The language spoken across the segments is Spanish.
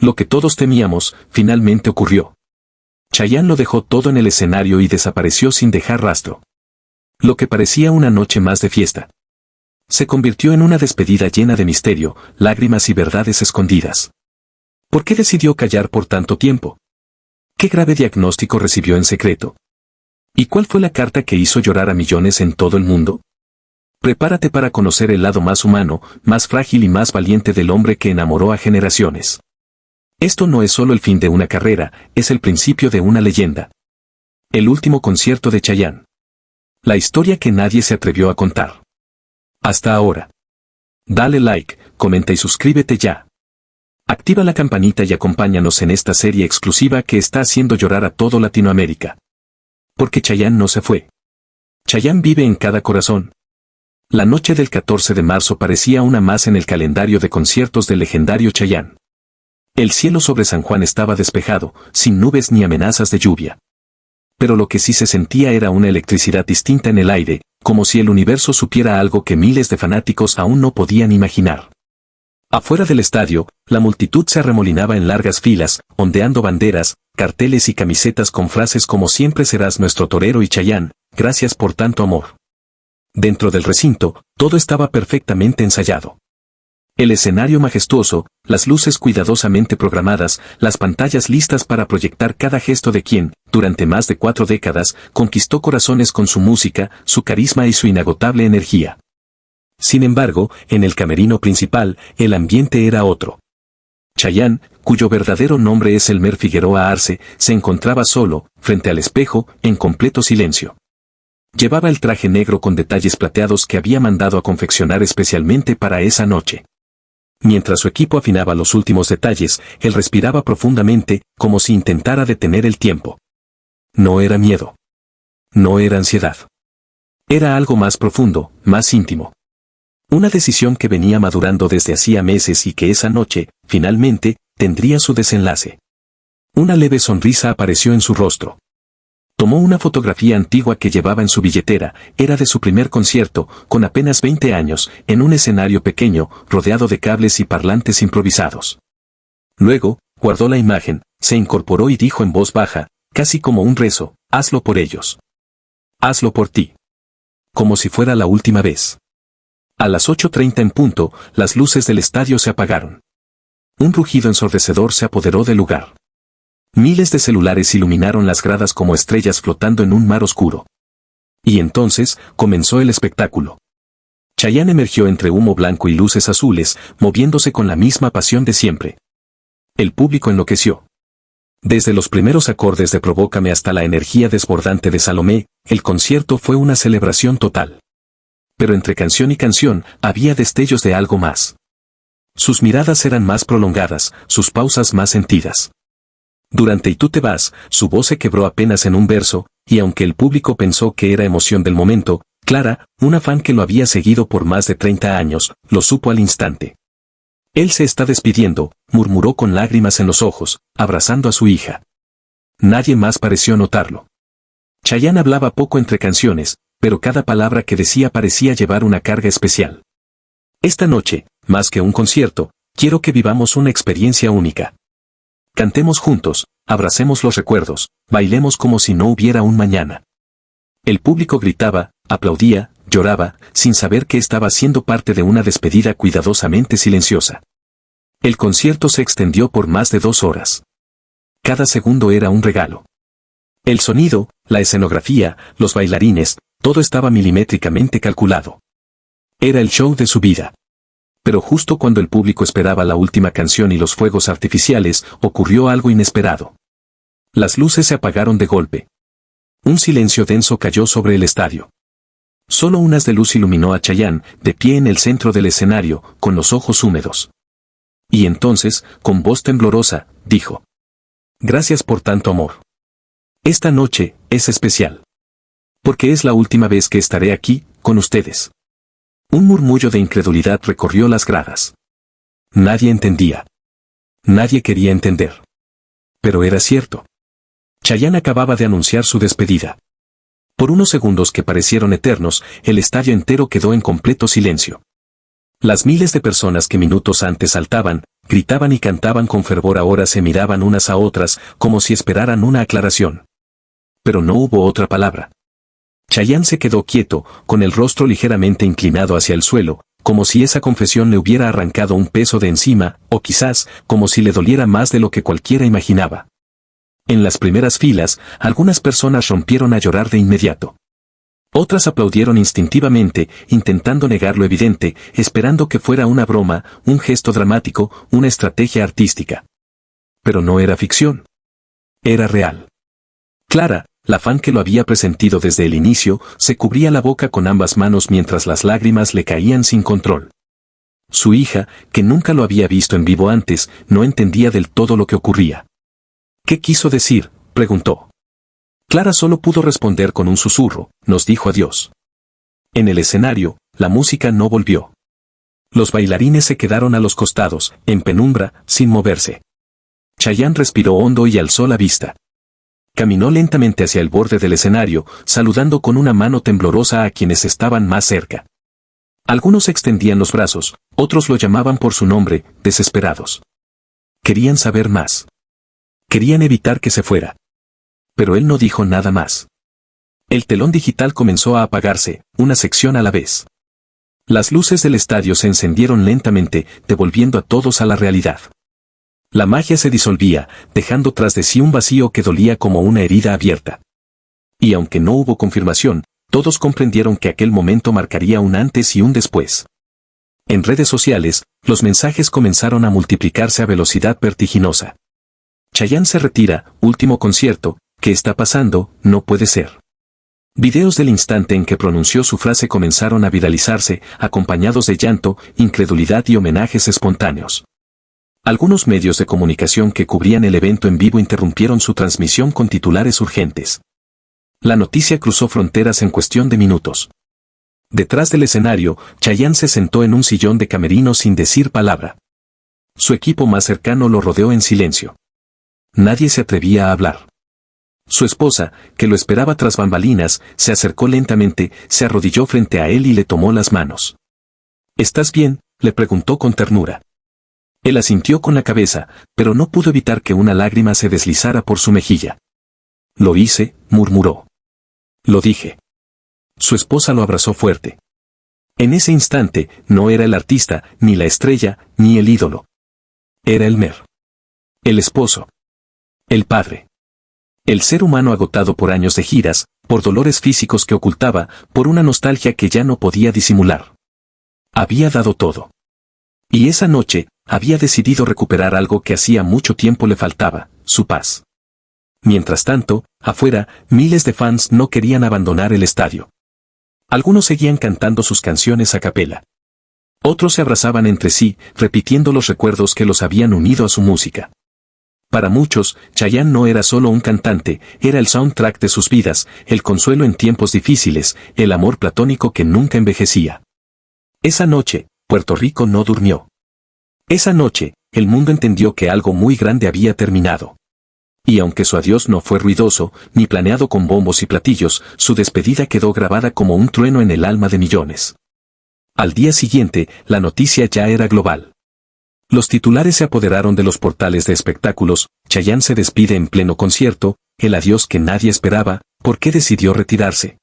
Lo que todos temíamos, finalmente ocurrió. Chayanne lo dejó todo en el escenario y desapareció sin dejar rastro. Lo que parecía una noche más de fiesta se convirtió en una despedida llena de misterio, lágrimas y verdades escondidas. ¿Por qué decidió callar por tanto tiempo? ¿Qué grave diagnóstico recibió en secreto? ¿Y cuál fue la carta que hizo llorar a millones en todo el mundo? Prepárate para conocer el lado más humano, más frágil y más valiente del hombre que enamoró a generaciones. Esto no es solo el fin de una carrera, es el principio de una leyenda. El último concierto de Chayanne. La historia que nadie se atrevió a contar. Hasta ahora. Dale like, comenta y suscríbete ya. Activa la campanita y acompáñanos en esta serie exclusiva que está haciendo llorar a todo Latinoamérica. Porque Chayanne no se fue. Chayanne vive en cada corazón. La noche del 14 de marzo parecía una más en el calendario de conciertos del legendario Chayanne. El cielo sobre San Juan estaba despejado, sin nubes ni amenazas de lluvia. Pero lo que sí se sentía era una electricidad distinta en el aire, como si el universo supiera algo que miles de fanáticos aún no podían imaginar. Afuera del estadio, la multitud se arremolinaba en largas filas, ondeando banderas, carteles y camisetas con frases como siempre serás nuestro torero y Chayanne, gracias por tanto amor. Dentro del recinto, todo estaba perfectamente ensayado. El escenario majestuoso, las luces cuidadosamente programadas, las pantallas listas para proyectar cada gesto de quien, durante más de 4 décadas, conquistó corazones con su música, su carisma y su inagotable energía. Sin embargo, en el camerino principal, el ambiente era otro. Chayanne, cuyo verdadero nombre es Elmer Figueroa Arce, se encontraba solo, frente al espejo, en completo silencio. Llevaba el traje negro con detalles plateados que había mandado a confeccionar especialmente para esa noche. Mientras su equipo afinaba los últimos detalles, él respiraba profundamente, como si intentara detener el tiempo. No era miedo. No era ansiedad. Era algo más profundo, más íntimo. Una decisión que venía madurando desde hacía meses y que esa noche, finalmente, tendría su desenlace. Una leve sonrisa apareció en su rostro. Tomó una fotografía antigua que llevaba en su billetera, era de su primer concierto, con apenas 20 años, en un escenario pequeño, rodeado de cables y parlantes improvisados. Luego, guardó la imagen, se incorporó y dijo en voz baja, casi como un rezo, hazlo por ellos. Hazlo por ti. Como si fuera la última vez. A las 8:30 en punto, las luces del estadio se apagaron. Un rugido ensordecedor se apoderó del lugar. Miles de celulares iluminaron las gradas como estrellas flotando en un mar oscuro. Y entonces, comenzó el espectáculo. Chayanne emergió entre humo blanco y luces azules, moviéndose con la misma pasión de siempre. El público enloqueció. Desde los primeros acordes de Provócame hasta la energía desbordante de Salomé, el concierto fue una celebración total. Pero entre canción y canción, había destellos de algo más. Sus miradas eran más prolongadas, sus pausas más sentidas. Durante Y tú te vas, su voz se quebró apenas en un verso, y aunque el público pensó que era emoción del momento, Clara, una fan que lo había seguido por más de 30 años, lo supo al instante. Él se está despidiendo, murmuró con lágrimas en los ojos, abrazando a su hija. Nadie más pareció notarlo. Chayanne hablaba poco entre canciones, pero cada palabra que decía parecía llevar una carga especial. Esta noche, más que un concierto, quiero que vivamos una experiencia única. Cantemos juntos, abracemos los recuerdos, bailemos como si no hubiera un mañana. El público gritaba, aplaudía, lloraba, sin saber que estaba siendo parte de una despedida cuidadosamente silenciosa. El concierto se extendió por más de 2 horas. Cada segundo era un regalo. El sonido, la escenografía, los bailarines, todo estaba milimétricamente calculado. Era el show de su vida. Pero justo cuando el público esperaba la última canción y los fuegos artificiales, ocurrió algo inesperado. Las luces se apagaron de golpe. Un silencio denso cayó sobre el estadio. Solo un haz de luz iluminó a Chayanne, de pie en el centro del escenario, con los ojos húmedos. Y entonces, con voz temblorosa, dijo: Gracias por tanto amor. Esta noche es especial. Porque es la última vez que estaré aquí, con ustedes. Un murmullo de incredulidad recorrió las gradas. Nadie entendía. Nadie quería entender. Pero era cierto. Chayanne acababa de anunciar su despedida. Por unos segundos que parecieron eternos, el estadio entero quedó en completo silencio. Las miles de personas que minutos antes saltaban, gritaban y cantaban con fervor, ahora se miraban unas a otras como si esperaran una aclaración. Pero no hubo otra palabra. Chayanne se quedó quieto, con el rostro ligeramente inclinado hacia el suelo, como si esa confesión le hubiera arrancado un peso de encima, o quizás, como si le doliera más de lo que cualquiera imaginaba. En las primeras filas, algunas personas rompieron a llorar de inmediato. Otras aplaudieron instintivamente, intentando negar lo evidente, esperando que fuera una broma, un gesto dramático, una estrategia artística. Pero no era ficción. Era real. Clara, la fan que lo había presentido desde el inicio, se cubría la boca con ambas manos mientras las lágrimas le caían sin control. Su hija, que nunca lo había visto en vivo antes, no entendía del todo lo que ocurría. ¿Qué quiso decir?, preguntó. Clara solo pudo responder con un susurro: nos dijo adiós. En el escenario, la música no volvió. Los bailarines se quedaron a los costados, en penumbra, sin moverse. Chayanne respiró hondo y alzó la vista. Caminó lentamente hacia el borde del escenario, saludando con una mano temblorosa a quienes estaban más cerca. Algunos extendían los brazos, otros lo llamaban por su nombre, desesperados. Querían saber más. Querían evitar que se fuera. Pero él no dijo nada más. El telón digital comenzó a apagarse, una sección a la vez. Las luces del estadio se encendieron lentamente, devolviendo a todos a la realidad. La magia se disolvía, dejando tras de sí un vacío que dolía como una herida abierta. Y aunque no hubo confirmación, todos comprendieron que aquel momento marcaría un antes y un después. En redes sociales, los mensajes comenzaron a multiplicarse a velocidad vertiginosa. Chayanne se retira, último concierto, ¿qué está pasando? No puede ser. Videos del instante en que pronunció su frase comenzaron a viralizarse, acompañados de llanto, incredulidad y homenajes espontáneos. Algunos medios de comunicación que cubrían el evento en vivo interrumpieron su transmisión con titulares urgentes. La noticia cruzó fronteras en cuestión de minutos. Detrás del escenario, Chayanne se sentó en un sillón de camerino sin decir palabra. Su equipo más cercano lo rodeó en silencio. Nadie se atrevía a hablar. Su esposa, que lo esperaba tras bambalinas, se acercó lentamente, se arrodilló frente a él y le tomó las manos. ¿Estás bien?, le preguntó con ternura. Él asintió con la cabeza, pero no pudo evitar que una lágrima se deslizara por su mejilla. Lo hice, murmuró. Lo dije. Su esposa lo abrazó fuerte. En ese instante, no era el artista, ni la estrella, ni el ídolo. Era el mer. El esposo. El padre. El ser humano agotado por años de giras, por dolores físicos que ocultaba, por una nostalgia que ya no podía disimular. Había dado todo. Y esa noche, había decidido recuperar algo que hacía mucho tiempo le faltaba, su paz. Mientras tanto, afuera, miles de fans no querían abandonar el estadio. Algunos seguían cantando sus canciones a capela. Otros se abrazaban entre sí, repitiendo los recuerdos que los habían unido a su música. Para muchos, Chayanne no era solo un cantante, era el soundtrack de sus vidas, el consuelo en tiempos difíciles, el amor platónico que nunca envejecía. Esa noche, Puerto Rico no durmió. Esa noche, el mundo entendió que algo muy grande había terminado. Y aunque su adiós no fue ruidoso, ni planeado con bombos y platillos, su despedida quedó grabada como un trueno en el alma de millones. Al día siguiente, la noticia ya era global. Los titulares se apoderaron de los portales de espectáculos: Chayanne se despide en pleno concierto, el adiós que nadie esperaba, ¿por qué decidió retirarse?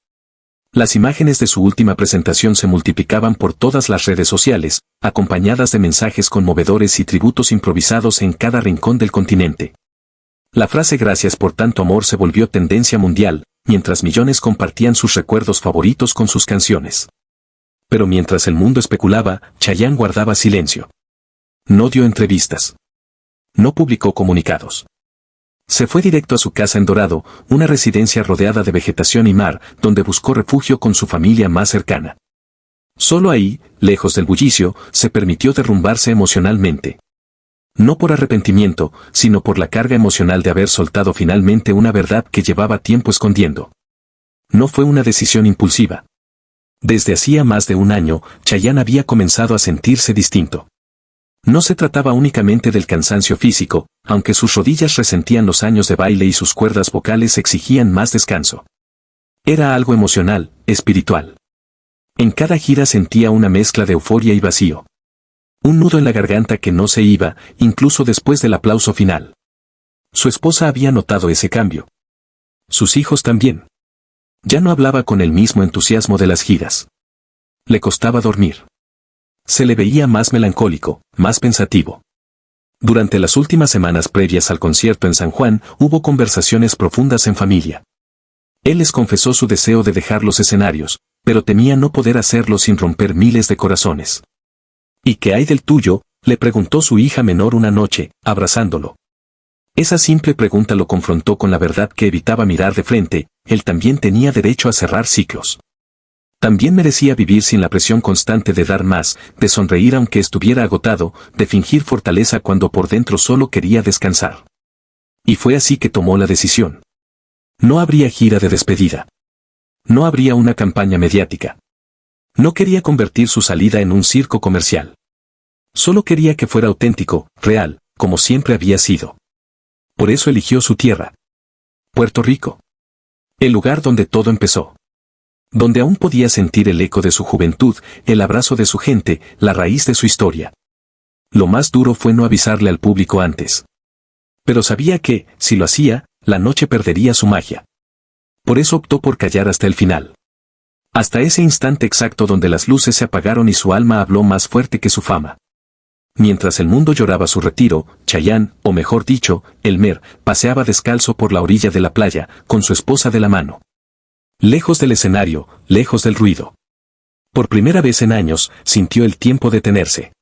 Las imágenes de su última presentación se multiplicaban por todas las redes sociales, acompañadas de mensajes conmovedores y tributos improvisados en cada rincón del continente. La frase "gracias por tanto amor" se volvió tendencia mundial, mientras millones compartían sus recuerdos favoritos con sus canciones. Pero mientras el mundo especulaba, Chayanne guardaba silencio. No dio entrevistas. No publicó comunicados. Se fue directo a su casa en Dorado, una residencia rodeada de vegetación y mar, donde buscó refugio con su familia más cercana. Solo ahí, lejos del bullicio, se permitió derrumbarse emocionalmente. No por arrepentimiento, sino por la carga emocional de haber soltado finalmente una verdad que llevaba tiempo escondiendo. No fue una decisión impulsiva. Desde hacía más de un año, Chayanne había comenzado a sentirse distinto. No se trataba únicamente del cansancio físico, aunque sus rodillas resentían los años de baile y sus cuerdas vocales exigían más descanso. Era algo emocional, espiritual. En cada gira sentía una mezcla de euforia y vacío. Un nudo en la garganta que no se iba, incluso después del aplauso final. Su esposa había notado ese cambio. Sus hijos también. Ya no hablaba con el mismo entusiasmo de las giras. Le costaba dormir. Se le veía más melancólico, más pensativo. Durante las últimas semanas previas al concierto en San Juan, hubo conversaciones profundas en familia. Él les confesó su deseo de dejar los escenarios, pero temía no poder hacerlo sin romper miles de corazones. ¿Y qué hay del tuyo?, le preguntó su hija menor una noche, abrazándolo. Esa simple pregunta lo confrontó con la verdad que evitaba mirar de frente: él también tenía derecho a cerrar ciclos. También merecía vivir sin la presión constante de dar más, de sonreír aunque estuviera agotado, de fingir fortaleza cuando por dentro solo quería descansar. Y fue así que tomó la decisión. No habría gira de despedida. No habría una campaña mediática. No quería convertir su salida en un circo comercial. Solo quería que fuera auténtico, real, como siempre había sido. Por eso eligió su tierra. Puerto Rico. El lugar donde todo empezó. Donde aún podía sentir el eco de su juventud, el abrazo de su gente, la raíz de su historia. Lo más duro fue no avisarle al público antes. Pero sabía que, si lo hacía, la noche perdería su magia. Por eso optó por callar hasta el final. Hasta ese instante exacto donde las luces se apagaron y su alma habló más fuerte que su fama. Mientras el mundo lloraba su retiro, Chayanne, o mejor dicho, Elmer, paseaba descalzo por la orilla de la playa, con su esposa de la mano. Lejos del escenario, lejos del ruido. Por primera vez en años, sintió el tiempo detenerse.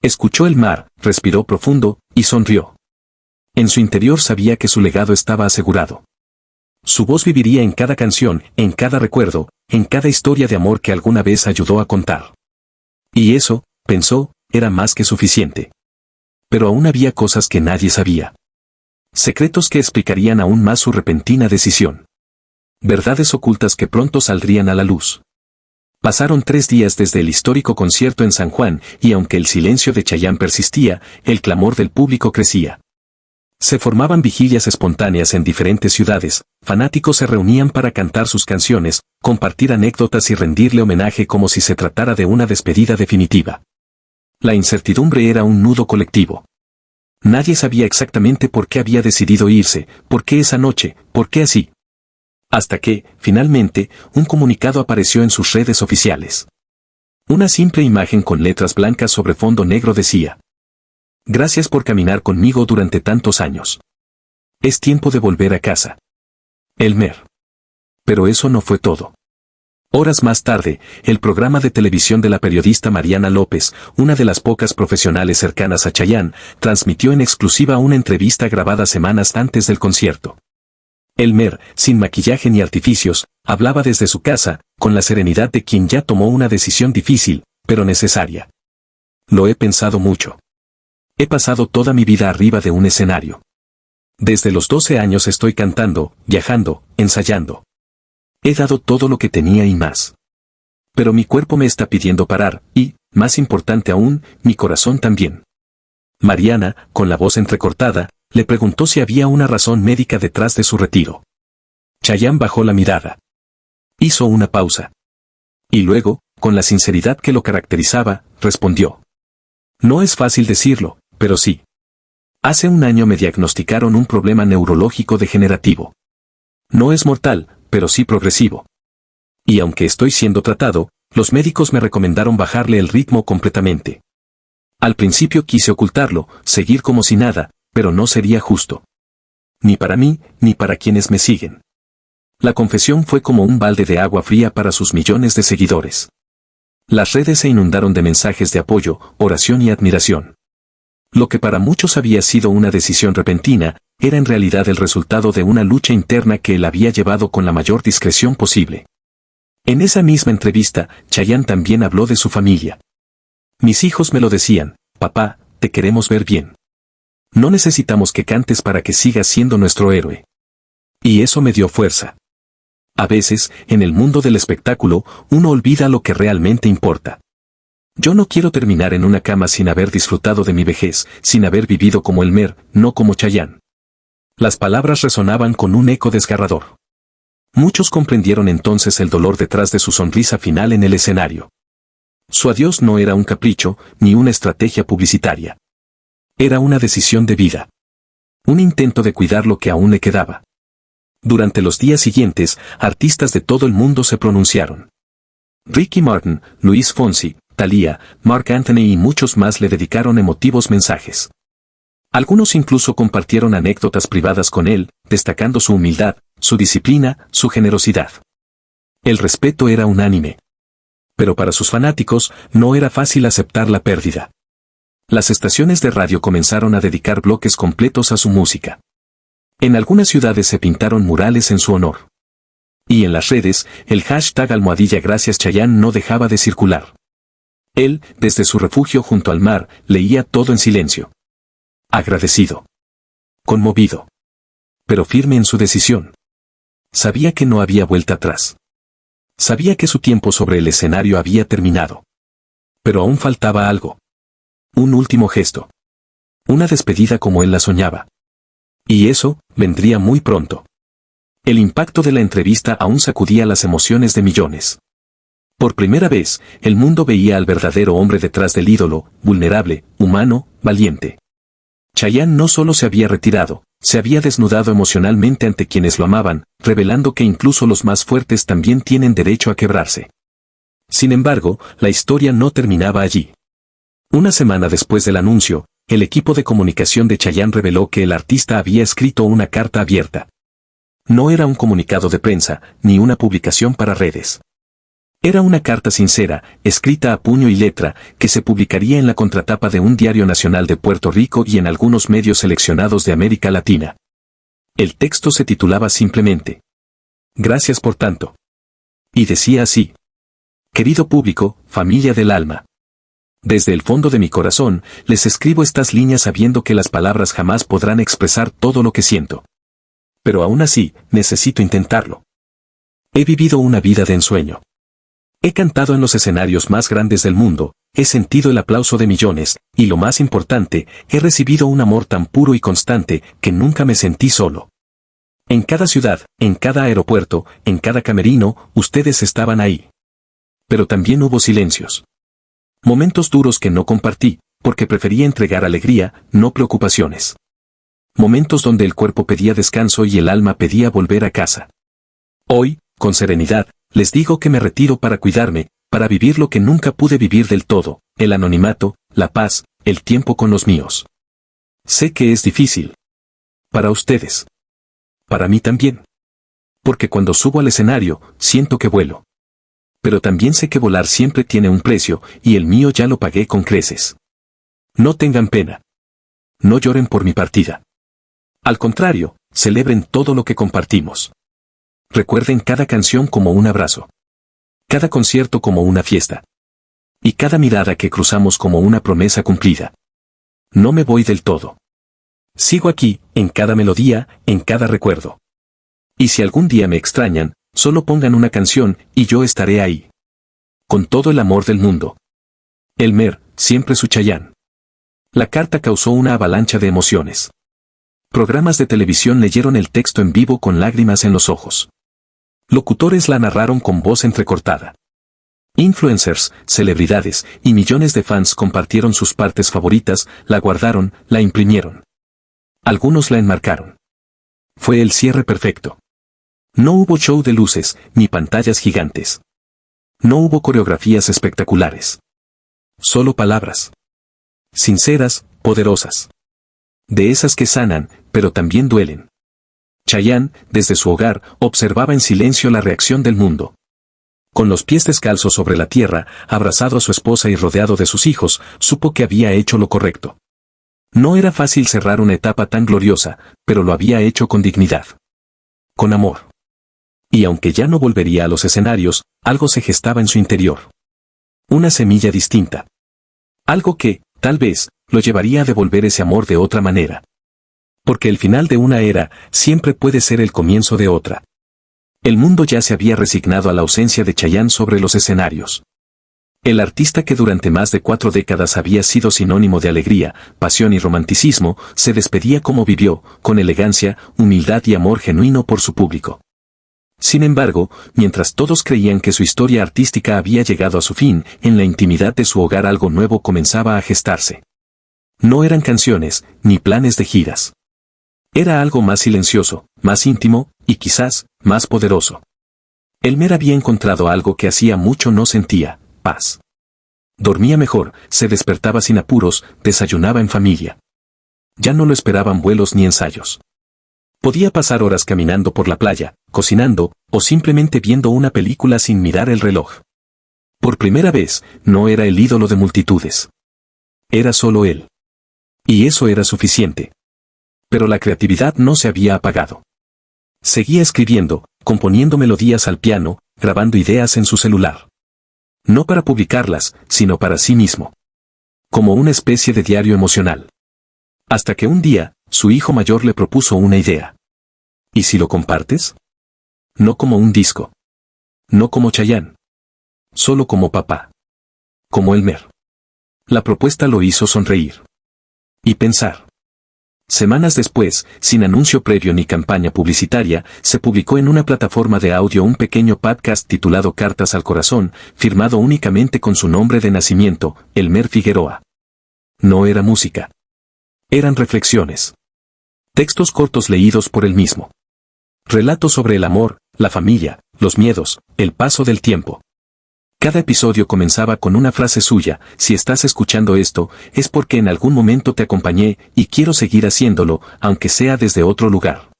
Escuchó el mar, respiró profundo, y sonrió. En su interior sabía que su legado estaba asegurado. Su voz viviría en cada canción, en cada recuerdo, en cada historia de amor que alguna vez ayudó a contar. Y eso, pensó, era más que suficiente. Pero aún había cosas que nadie sabía. Secretos que explicarían aún más su repentina decisión. Verdades ocultas que pronto saldrían a la luz. Pasaron 3 días desde el histórico concierto en San Juan, y aunque el silencio de Chayanne persistía, el clamor del público crecía. Se formaban vigilias espontáneas en diferentes ciudades, fanáticos se reunían para cantar sus canciones, compartir anécdotas y rendirle homenaje como si se tratara de una despedida definitiva. La incertidumbre era un nudo colectivo. Nadie sabía exactamente por qué había decidido irse, por qué esa noche, por qué así. Hasta que, finalmente, un comunicado apareció en sus redes oficiales. Una simple imagen con letras blancas sobre fondo negro decía: «Gracias por caminar conmigo durante tantos años. Es tiempo de volver a casa. Elmer». Pero eso no fue todo. Horas más tarde, el programa de televisión de la periodista Mariana López, una de las pocas profesionales cercanas a Chayanne, transmitió en exclusiva una entrevista grabada semanas antes del concierto. Elmer, sin maquillaje ni artificios, hablaba desde su casa, con la serenidad de quien ya tomó una decisión difícil, pero necesaria. Lo he pensado mucho. He pasado toda mi vida arriba de un escenario. Desde los 12 años estoy cantando, viajando, ensayando. He dado todo lo que tenía y más. Pero mi cuerpo me está pidiendo parar, y, más importante aún, mi corazón también. Mariana, con la voz entrecortada, le preguntó si había una razón médica detrás de su retiro. Chayanne bajó la mirada. Hizo una pausa. Y luego, con la sinceridad que lo caracterizaba, respondió: «No es fácil decirlo, pero sí. Hace un año me diagnosticaron un problema neurológico degenerativo. No es mortal, pero sí progresivo. Y aunque estoy siendo tratado, los médicos me recomendaron bajarle el ritmo completamente. Al principio quise ocultarlo, seguir como si nada, pero no sería justo. Ni para mí, ni para quienes me siguen». La confesión fue como un balde de agua fría para sus millones de seguidores. Las redes se inundaron de mensajes de apoyo, oración y admiración. Lo que para muchos había sido una decisión repentina, era en realidad el resultado de una lucha interna que él había llevado con la mayor discreción posible. En esa misma entrevista, Chayanne también habló de su familia. «Mis hijos me lo decían: papá, te queremos ver bien. No necesitamos que cantes para que sigas siendo nuestro héroe». Y eso me dio fuerza. A veces, en el mundo del espectáculo, uno olvida lo que realmente importa. Yo no quiero terminar en una cama sin haber disfrutado de mi vejez, sin haber vivido como Elmer, no como Chayanne. Las palabras resonaban con un eco desgarrador. Muchos comprendieron entonces el dolor detrás de su sonrisa final en el escenario. Su adiós no era un capricho, ni una estrategia publicitaria. Era una decisión de vida. Un intento de cuidar lo que aún le quedaba. Durante los días siguientes, artistas de todo el mundo se pronunciaron. Ricky Martin, Luis Fonsi, Thalía, Marc Anthony y muchos más le dedicaron emotivos mensajes. Algunos incluso compartieron anécdotas privadas con él, destacando su humildad, su disciplina, su generosidad. El respeto era unánime. Pero para sus fanáticos, no era fácil aceptar la pérdida. Las estaciones de radio comenzaron a dedicar bloques completos a su música. En algunas ciudades se pintaron murales en su honor. Y en las redes, el hashtag #Gracias Chayanne no dejaba de circular. Él, desde su refugio junto al mar, leía todo en silencio. Agradecido. Conmovido. Pero firme en su decisión. Sabía que no había vuelta atrás. Sabía que su tiempo sobre el escenario había terminado. Pero aún faltaba algo. Un último gesto. Una despedida como él la soñaba. Y eso, vendría muy pronto. El impacto de la entrevista aún sacudía las emociones de millones. Por primera vez, el mundo veía al verdadero hombre detrás del ídolo, vulnerable, humano, valiente. Chayanne no solo se había retirado, se había desnudado emocionalmente ante quienes lo amaban, revelando que incluso los más fuertes también tienen derecho a quebrarse. Sin embargo, la historia no terminaba allí. Una semana después del anuncio, el equipo de comunicación de Chayanne reveló que el artista había escrito una carta abierta. No era un comunicado de prensa, ni una publicación para redes. Era una carta sincera, escrita a puño y letra, que se publicaría en la contratapa de un diario nacional de Puerto Rico y en algunos medios seleccionados de América Latina. El texto se titulaba simplemente: Gracias por tanto. Y decía así: Querido público, familia del alma. Desde el fondo de mi corazón, les escribo estas líneas sabiendo que las palabras jamás podrán expresar todo lo que siento. Pero aún así, necesito intentarlo. He vivido una vida de ensueño. He cantado en los escenarios más grandes del mundo, he sentido el aplauso de millones, y lo más importante, he recibido un amor tan puro y constante que nunca me sentí solo. En cada ciudad, en cada aeropuerto, en cada camerino, ustedes estaban ahí. Pero también hubo silencios. Momentos duros que no compartí, porque prefería entregar alegría, no preocupaciones. Momentos donde el cuerpo pedía descanso y el alma pedía volver a casa. Hoy, con serenidad, les digo que me retiro para cuidarme, para vivir lo que nunca pude vivir del todo, el anonimato, la paz, el tiempo con los míos. Sé que es difícil. Para ustedes. Para mí también. Porque cuando subo al escenario, siento que vuelo. Pero también sé que volar siempre tiene un precio, y el mío ya lo pagué con creces. No tengan pena. No lloren por mi partida. Al contrario, celebren todo lo que compartimos. Recuerden cada canción como un abrazo. Cada concierto como una fiesta. Y cada mirada que cruzamos como una promesa cumplida. No me voy del todo. Sigo aquí, en cada melodía, en cada recuerdo. Y si algún día me extrañan, solo pongan una canción, y yo estaré ahí. Con todo el amor del mundo. Elmer, siempre su Chayanne. La carta causó una avalancha de emociones. Programas de televisión leyeron el texto en vivo con lágrimas en los ojos. Locutores la narraron con voz entrecortada. Influencers, celebridades y millones de fans compartieron sus partes favoritas, la guardaron, la imprimieron. Algunos la enmarcaron. Fue el cierre perfecto. No hubo show de luces, ni pantallas gigantes. No hubo coreografías espectaculares. Solo palabras. Sinceras, poderosas. De esas que sanan, pero también duelen. Chayanne, desde su hogar, observaba en silencio la reacción del mundo. Con los pies descalzos sobre la tierra, abrazado a su esposa y rodeado de sus hijos, supo que había hecho lo correcto. No era fácil cerrar una etapa tan gloriosa, pero lo había hecho con dignidad. Con amor. Y aunque ya no volvería a los escenarios, algo se gestaba en su interior. Una semilla distinta. Algo que, tal vez, lo llevaría a devolver ese amor de otra manera. Porque el final de una era siempre puede ser el comienzo de otra. El mundo ya se había resignado a la ausencia de Chayanne sobre los escenarios. El artista que durante más de 4 décadas había sido sinónimo de alegría, pasión y romanticismo, se despedía como vivió, con elegancia, humildad y amor genuino por su público. Sin embargo, mientras todos creían que su historia artística había llegado a su fin, en la intimidad de su hogar algo nuevo comenzaba a gestarse. No eran canciones, ni planes de giras. Era algo más silencioso, más íntimo, y quizás, más poderoso. Elmer había encontrado algo que hacía mucho no sentía: paz. Dormía mejor, se despertaba sin apuros, desayunaba en familia. Ya no lo esperaban vuelos ni ensayos. Podía pasar horas caminando por la playa, cocinando, o simplemente viendo una película sin mirar el reloj. Por primera vez, no era el ídolo de multitudes. Era solo él. Y eso era suficiente. Pero la creatividad no se había apagado. Seguía escribiendo, componiendo melodías al piano, grabando ideas en su celular. No para publicarlas, sino para sí mismo. Como una especie de diario emocional. Hasta que un día, su hijo mayor le propuso una idea. ¿Y si lo compartes? No como un disco. No como Chayanne. Solo como papá. Como Elmer. La propuesta lo hizo sonreír. Y pensar. Semanas después, sin anuncio previo ni campaña publicitaria, se publicó en una plataforma de audio un pequeño podcast titulado Cartas al Corazón, firmado únicamente con su nombre de nacimiento, Elmer Figueroa. No era música. Eran reflexiones. Textos cortos leídos por él mismo. Relatos sobre el amor, la familia, los miedos, el paso del tiempo. Cada episodio comenzaba con una frase suya: si estás escuchando esto, es porque en algún momento te acompañé, y quiero seguir haciéndolo, aunque sea desde otro lugar.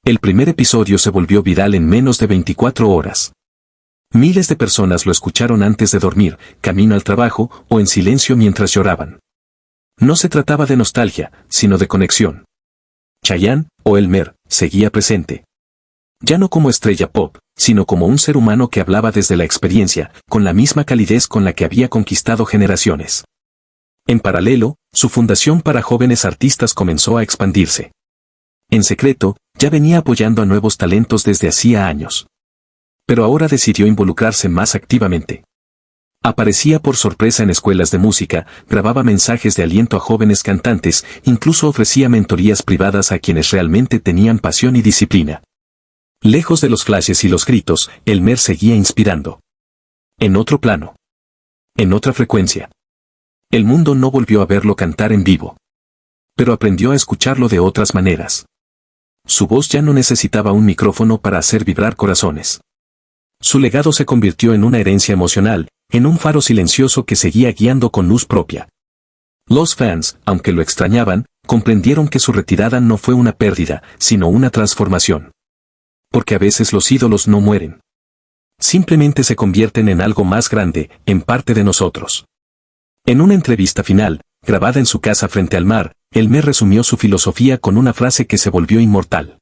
El primer episodio se volvió viral en menos de 24 horas. Miles de personas lo escucharon antes de dormir, camino al trabajo, o en silencio mientras lloraban. No se trataba de nostalgia, sino de conexión. Chayanne, o Elmer, seguía presente. Ya no como estrella pop, sino como un ser humano que hablaba desde la experiencia, con la misma calidez con la que había conquistado generaciones. En paralelo, su fundación para jóvenes artistas comenzó a expandirse. En secreto, ya venía apoyando a nuevos talentos desde hacía años. Pero ahora decidió involucrarse más activamente. Aparecía por sorpresa en escuelas de música, grababa mensajes de aliento a jóvenes cantantes, incluso ofrecía mentorías privadas a quienes realmente tenían pasión y disciplina. Lejos de los flashes y los gritos, Elmer seguía inspirando. En otro plano. En otra frecuencia. El mundo no volvió a verlo cantar en vivo. Pero aprendió a escucharlo de otras maneras. Su voz ya no necesitaba un micrófono para hacer vibrar corazones. Su legado se convirtió en una herencia emocional, en un faro silencioso que seguía guiando con luz propia. Los fans, aunque lo extrañaban, comprendieron que su retirada no fue una pérdida, sino una transformación. Porque a veces los ídolos no mueren. Simplemente se convierten en algo más grande, en parte de nosotros. En una entrevista final, grabada en su casa frente al mar, Elmer resumió su filosofía con una frase que se volvió inmortal.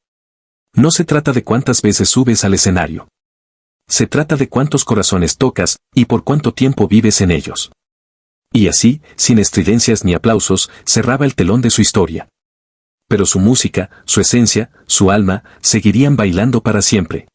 No se trata de cuántas veces subes al escenario. Se trata de cuántos corazones tocas, y por cuánto tiempo vives en ellos. Y así, sin estridencias ni aplausos, cerraba el telón de su historia. Pero su música, su esencia, su alma, seguirían bailando para siempre.